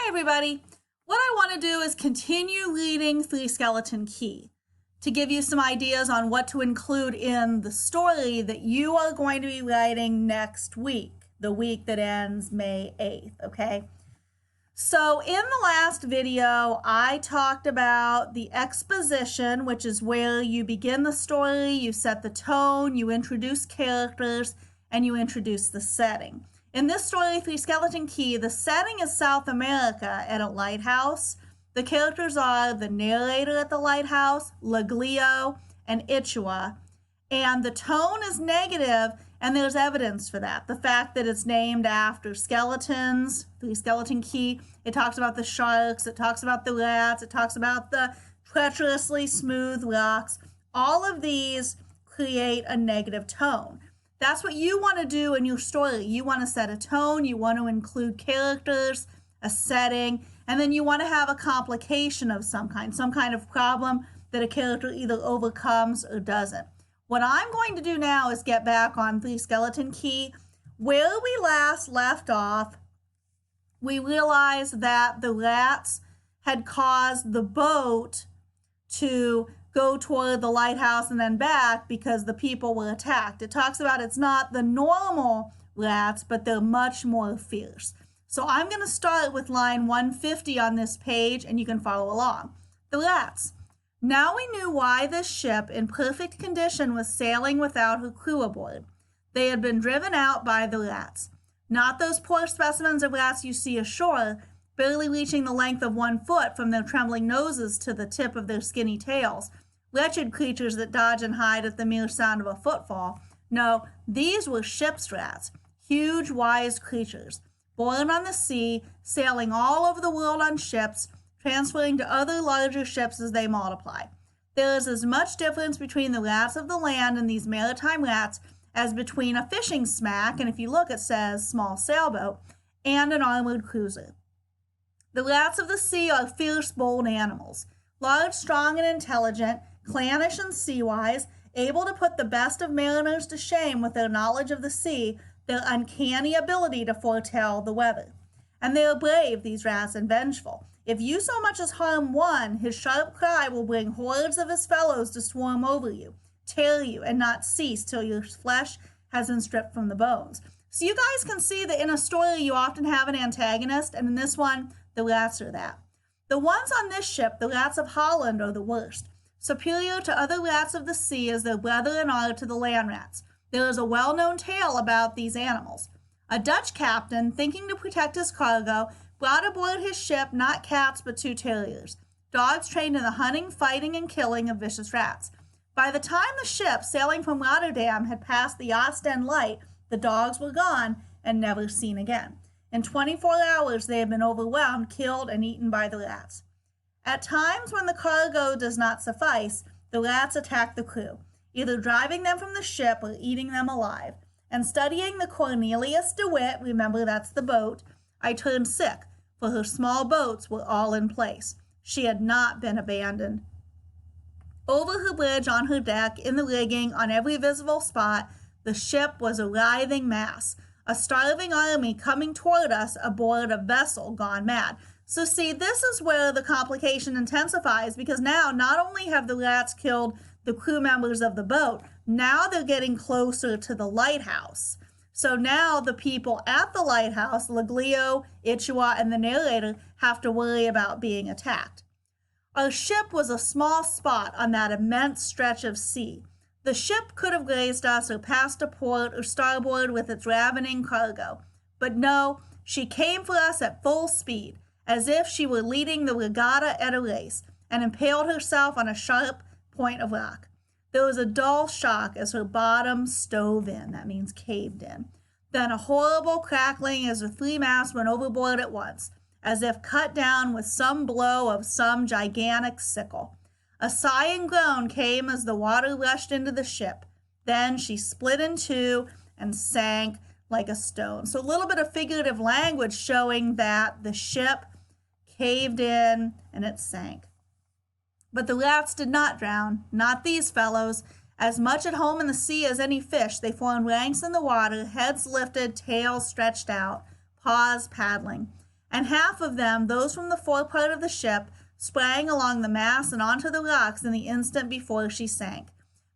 Hi everybody. What I want to do is continue reading Three Skeleton Key to give you some ideas on what to include in the story that you are going to be writing next week, the week that ends May 8th, okay? So in the last video, I talked about the exposition, which is where you begin the story, you set the tone, you introduce characters, and you introduce the setting. In this story, Three Skeleton Key, the setting is South America at a lighthouse. The characters are the narrator at the lighthouse, Laglio, and Ichua. And the tone is negative, and there's evidence for that. The fact that it's named after skeletons, Three Skeleton Key. It talks about the sharks, it talks about the rats, it talks about the treacherously smooth rocks. All of these create a negative tone. That's what you want to do in your story. You want to set a tone, you want to include characters, a setting, and then you want to have a complication of some kind of problem that a character either overcomes or doesn't. What I'm going to do now is get back on Three Skeleton Key. Where we last left off, we realized that the rats had caused the boat to go toward the lighthouse and then back because the people were attacked. It talks about it's not the normal rats, but they're much more fierce. So I'm going to start with line 150 on this page, and you can follow along. The rats. Now we knew why this ship, in perfect condition, was sailing without her crew aboard. They had been driven out by the rats. Not those poor specimens of rats you see ashore, barely reaching the length of 1 foot from their trembling noses to the tip of their skinny tails. Wretched creatures that dodge and hide at the mere sound of a footfall. No, these were ship's rats, huge, wise creatures, born on the sea, sailing all over the world on ships, transferring to other larger ships as they multiply. There is as much difference between the rats of the land and these maritime rats as between a fishing smack, and if you look it says small sailboat, and an armored cruiser. The rats of the sea are fierce, bold animals, large, strong, and intelligent, clannish and sea-wise, able to put the best of mariners to shame with their knowledge of the sea, their uncanny ability to foretell the weather. And they are brave, these rats, and vengeful. If you so much as harm one, his sharp cry will bring hordes of his fellows to swarm over you, tear you, and not cease till your flesh has been stripped from the bones. So you guys can see that in a story you often have an antagonist, and in this one, the rats are that. The ones on this ship, the rats of Holland, are the worst. Superior to other rats of the sea as their brethren are to the land rats. There is a well-known tale about these animals. A Dutch captain, thinking to protect his cargo, brought aboard his ship not cats but 2 terriers, dogs trained in the hunting, fighting, and killing of vicious rats. By the time the ship, sailing from Rotterdam, had passed the Ostend Light, the dogs were gone and never seen again. In 24 hours, they had been overwhelmed, killed, and eaten by the rats. At times when the cargo does not suffice, the rats attack the crew, either driving them from the ship or eating them alive. And studying the Cornelius de Witt, remember that's the boat, I turned sick, for her small boats were all in place. She had not been abandoned. Over her bridge, on her deck, in the rigging, on every visible spot, the ship was a writhing mass, a starving army coming toward us aboard a vessel gone mad. So see, this is where the complication intensifies, because now not only have the rats killed the crew members of the boat, now they're getting closer to the lighthouse. So now the people at the lighthouse, Laglio, Ichua, and the narrator, have to worry about being attacked. Our ship was a small spot on that immense stretch of sea. The ship could have grazed us or passed a port or starboard with its ravening cargo. But no, she came for us at full speed, as if she were leading the regatta at a race, and impaled herself on a sharp point of rock. There was a dull shock as her bottom stove in, that means caved in. Then a horrible crackling as the 3 masts went overboard at once, as if cut down with some blow of some gigantic sickle. A sighing groan came as the water rushed into the ship. Then she split in 2 and sank like a stone. So a little bit of figurative language showing that the ship caved in and it sank. But the rats did not drown, not these fellows. As much at home in the sea as any fish, they formed ranks in the water, heads lifted, tails stretched out, paws paddling. and half of them, those from the forepart of the ship, sprang along the mast and onto the rocks in the instant before she sank.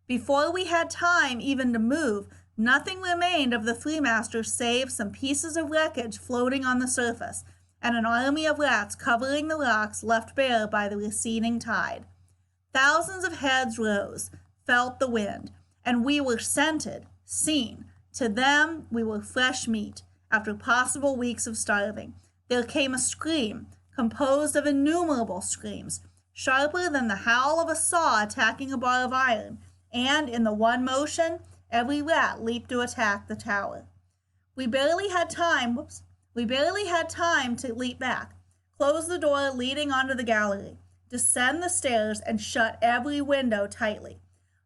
Before we had time even to move, nothing remained of the Freemaster save some pieces of wreckage floating on the surface, and an army of rats covering the rocks left bare by the receding tide. Thousands of heads rose, felt the wind, and we were scented, seen. To them, we were fresh meat, after possible weeks of starving. There came a scream, composed of innumerable screams, sharper than the howl of a saw attacking a bar of iron, and in the one motion, every rat leaped to attack the tower. We barely had time to leap back, close the door leading onto the gallery, descend the stairs, and shut every window tightly.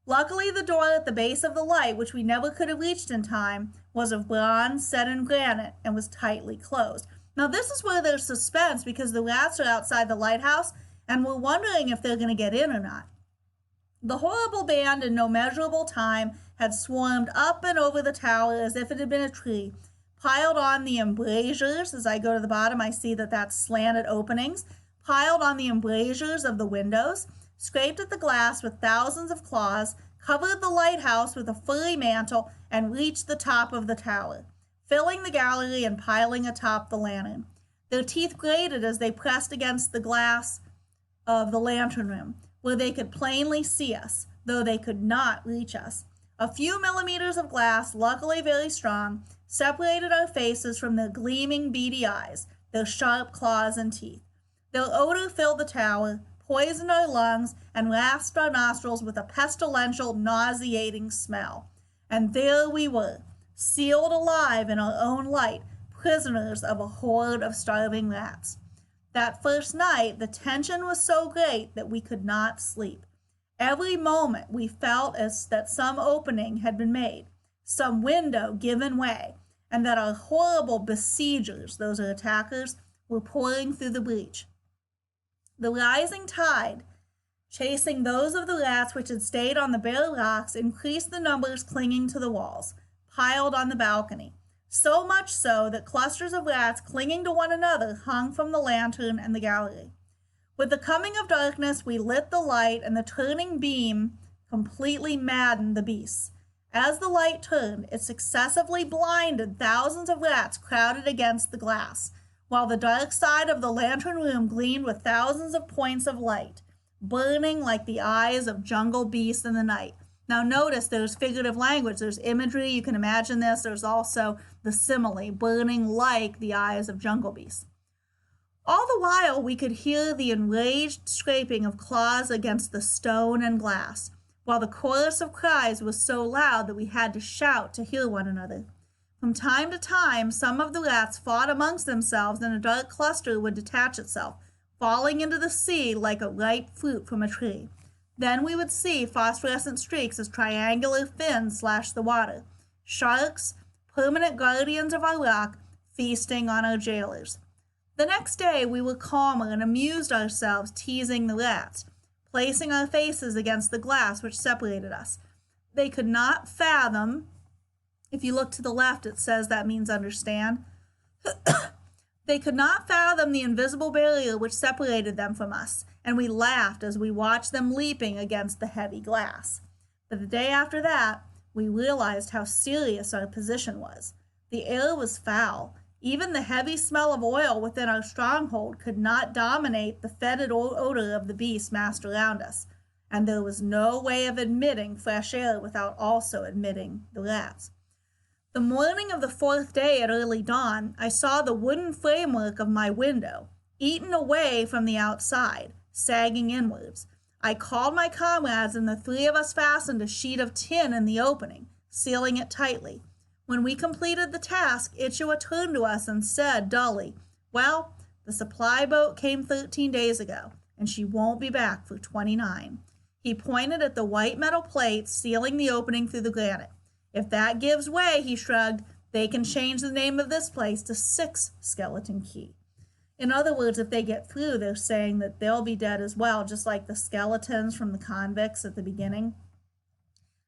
Luckily, the door at the base of the light, which we never could have reached in time, was of bronze set in granite and was tightly closed. Now, this is where there's suspense because the rats are outside the lighthouse and we're wondering if they're going to get in or not. The horrible band in no measurable time had swarmed up and over the tower as if it had been a tree, piled on the embrasures. As I go to the bottom, I see that that's slanted openings, piled on the embrasures of the windows, scraped at the glass with thousands of claws, covered the lighthouse with a furry mantle, and reached the top of the tower, filling the gallery and piling atop the lantern. Their teeth grated as they pressed against the glass of the lantern room, where they could plainly see us, though they could not reach us. A few millimeters of glass, luckily very strong, separated our faces from their gleaming, beady eyes, their sharp claws and teeth. Their odor filled the tower, poisoned our lungs, and rasped our nostrils with a pestilential, nauseating smell. And there we were, sealed alive in our own light, prisoners of a horde of starving rats. That first night, the tension was so great that we could not sleep. Every moment we felt as that some opening had been made, some window given way, and that our horrible besiegers, those are attackers, were pouring through the breach. The rising tide, chasing those of the rats which had stayed on the bare rocks, increased the numbers clinging to the walls, piled on the balcony, so much so that clusters of rats clinging to one another hung from the lantern and the gallery. With the coming of darkness, we lit the light, and the turning beam completely maddened the beasts. As the light turned, it successively blinded thousands of rats crowded against the glass, while the dark side of the lantern room gleamed with thousands of points of light, burning like the eyes of jungle beasts in the night. Now notice there's figurative language, there's imagery, you can imagine this, there's also the simile, burning like the eyes of jungle beasts. All the while we could hear the enraged scraping of claws against the stone and glass, while the chorus of cries was so loud that we had to shout to hear one another. From time to time, some of the rats fought amongst themselves, and a dark cluster would detach itself, falling into the sea like a ripe fruit from a tree. Then we would see phosphorescent streaks as triangular fins slash the water. Sharks, permanent guardians of our rock, feasting on our jailers. The next day we were calmer and amused ourselves teasing the rats, placing our faces against the glass which separated us. They could not fathom. If you look to the left, it says that means understand. They could not fathom the invisible barrier which separated them from us, and we laughed as we watched them leaping against the heavy glass. But the day after that, we realized how serious our position was. The air was foul. Even the heavy smell of oil within our stronghold could not dominate the fetid odor of the beasts massed around us, and there was no way of admitting fresh air without also admitting the rats. The morning of the fourth day at early dawn, I saw the wooden framework of my window, eaten away from the outside, sagging inwards. I called my comrades, and the three of us fastened a sheet of tin in the opening, sealing it tightly. When we completed the task, Ichua turned to us and said dully, "Well, the supply boat came 13 days ago, and she won't be back for 29. He pointed at the white metal plates sealing the opening through the granite. If that gives way, he shrugged, they can change the name of this place to 6 Skeleton Key. In other words, if they get through, they're saying that they'll be dead as well, just like the skeletons from the convicts at the beginning.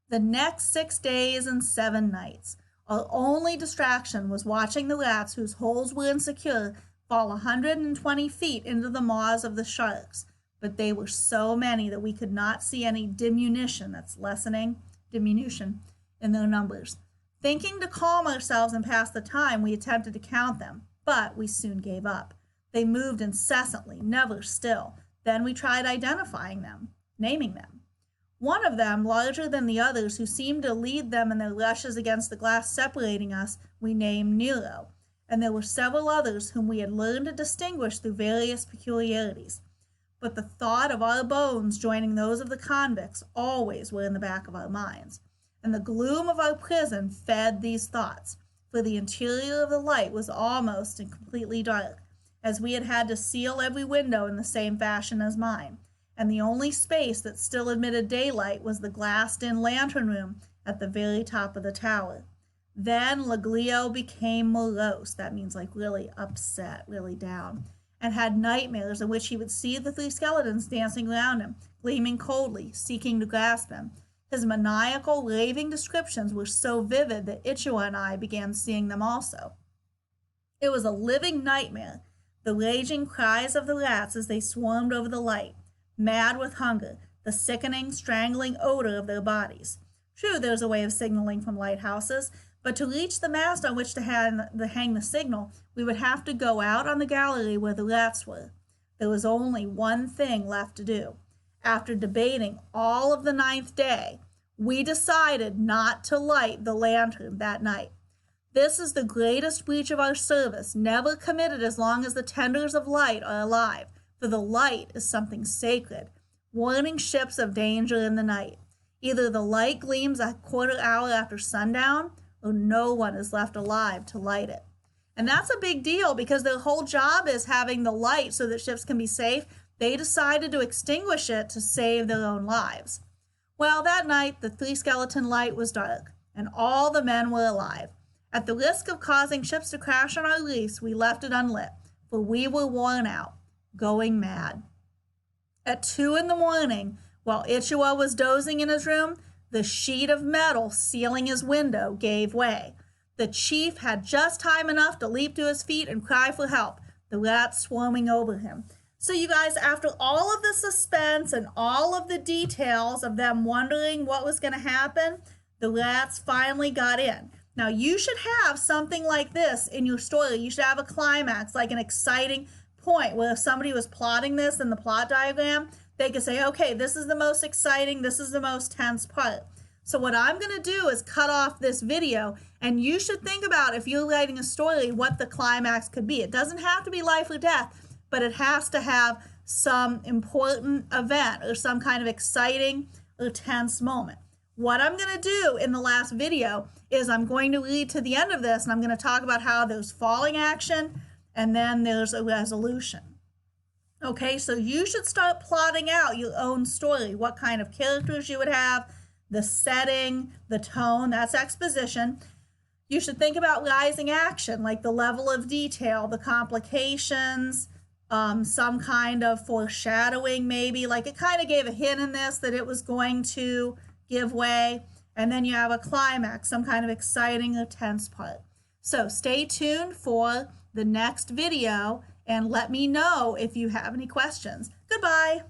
The next 6 days and 7 nights, our only distraction was watching the rats whose holes were insecure fall 120 feet into the maws of the sharks, but they were so many that we could not see any diminution, that's lessening, diminution, in their numbers. Thinking to calm ourselves and pass the time, we attempted to count them, but we soon gave up. They moved incessantly, never still. Then we tried identifying them, naming them. One of them, larger than the others, who seemed to lead them in their rushes against the glass separating us, we named Nero, and there were several others whom we had learned to distinguish through various peculiarities. But the thought of our bones joining those of the convicts always were in the back of our minds, and the gloom of our prison fed these thoughts, for the interior of the light was almost and completely dark, as we had to seal every window in the same fashion as mine, and the only space that still admitted daylight was the glassed-in lantern room at the very top of the tower. Then Laglio became morose, that means like really upset, really down, and had nightmares in which he would see the three skeletons dancing around him, gleaming coldly, seeking to grasp him. His maniacal, raving descriptions were so vivid that Ichiwa and I began seeing them also. It was a living nightmare, the raging cries of the rats as they swarmed over the light, mad with hunger, the sickening, strangling odor of their bodies. True, there's a way of signaling from lighthouses, but to reach the mast on which to hang the signal, we would have to go out on the gallery where the rats were. There was only one thing left to do. After debating all of the 9th day, we decided not to light the lantern that night. This is the greatest breach of our service, never committed as long as the tenders of light are alive, for the light is something sacred, warning ships of danger in the night. Either the light gleams a quarter hour after sundown, or no one is left alive to light it. And that's a big deal because their whole job is having the light so that ships can be safe. They decided to extinguish it to save their own lives. Well, that night, the three-skeleton light was dark, and all the men were alive. At the risk of causing ships to crash on our reefs, we left it unlit, for we were worn out, going mad. At 2 a.m, while Ichiwa was dozing in his room, the sheet of metal sealing his window gave way. The chief had just time enough to leap to his feet and cry for help, the rats swarming over him. So you guys, after all of the suspense and all of the details of them wondering what was going to happen, the rats finally got in. Now, you should have something like this in your story. You should have a climax, like an exciting point where if somebody was plotting this in the plot diagram, they could say, okay, this is the most exciting, this is the most tense part. So what I'm going to do is cut off this video, and you should think about, if you're writing a story, what the climax could be. It doesn't have to be life or death, but it has to have some important event or some kind of exciting or tense moment. What I'm going to do in the last video is I'm going to read to the end of this, and I'm going to talk about how there's falling action and then there's a resolution. Okay, so you should start plotting out your own story, what kind of characters you would have, the setting, the tone, that's exposition. You should think about rising action, like the level of detail, the complications, some kind of foreshadowing maybe, like it kind of gave a hint in this that it was going to give way, and then you have a climax, some kind of exciting or tense part. So stay tuned for the next video and let me know if you have any questions. Goodbye.